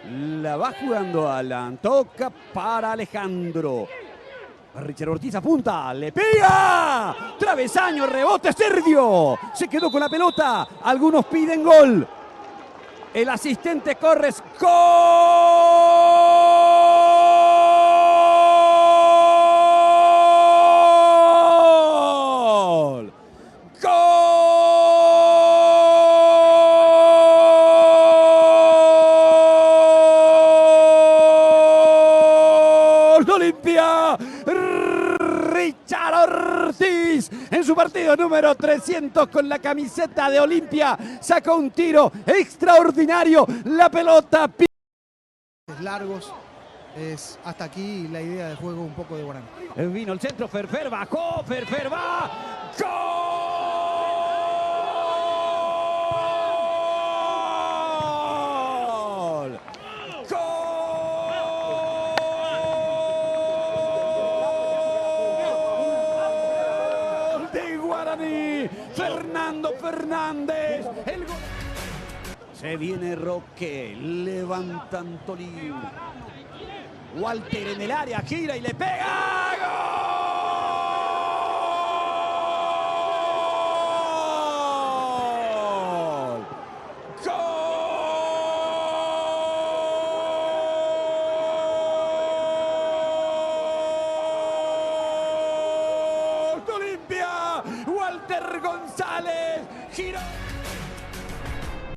La va jugando Alan. Toca para Alejandro. Richard Ortiz apunta, le pega. Travesaño, rebote, Sergio. Se quedó con la pelota. Algunos piden gol. El asistente corre. ¡Gol! ¡Gol! ¡Olimpia! Richard Ortiz en su partido número 300 con la camiseta de Olimpia sacó un tiro extraordinario. La pelota largos. Es hasta aquí la idea de juego un poco de Guaraní. Vino el centro, Ferfer bajó, Ferfer va. ¡Gol! ¡Gol de Guaraní! Fernando Fernández. El gol. Se viene Roque, levantan Tolín. Walter en el área, gira y le pega. ¡Gol! ¡Gol! ¡Olimpia! Walter González, giró.